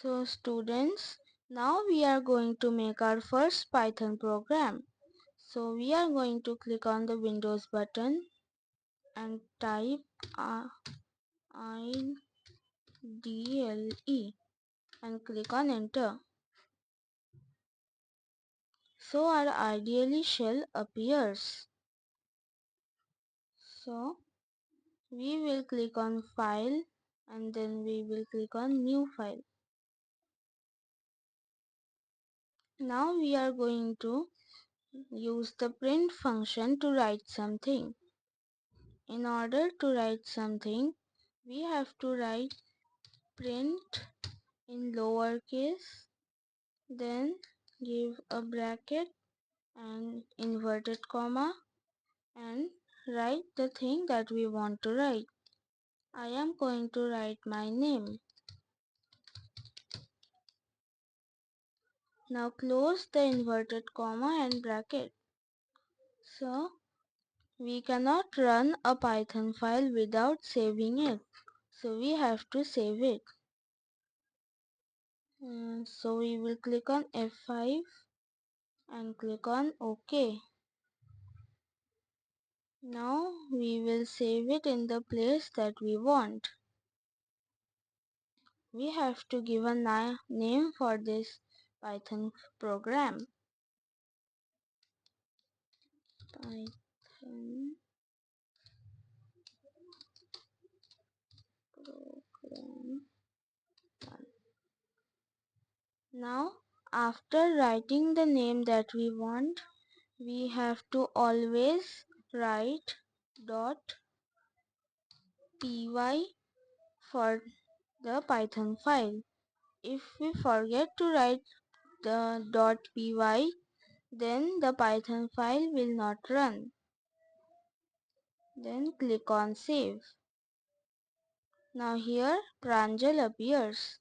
So students, now we are going to make our first Python program. So we are going to click on the Windows button and type IDLE and click on enter. So our IDLE shell appears. So we will click on file and then we will click on new file. Now we are going to use the print function to write something. In order to write something, we have to write print in lowercase, then give a bracket and inverted comma and write the thing that we want to write. I am going to write my name. Now close the inverted comma and bracket. So we cannot run a Python file without saving it. So we have to save it. So we will click on F5 and click on OK. Now we will save it in the place that we want. We have to give a name for this Python program. Python program 1. Now after writing the name that we want, we have to always write .py for the Python file. If we forget to write the .py, then the Python file will not run. Then click on save. Now here Pranjal appears.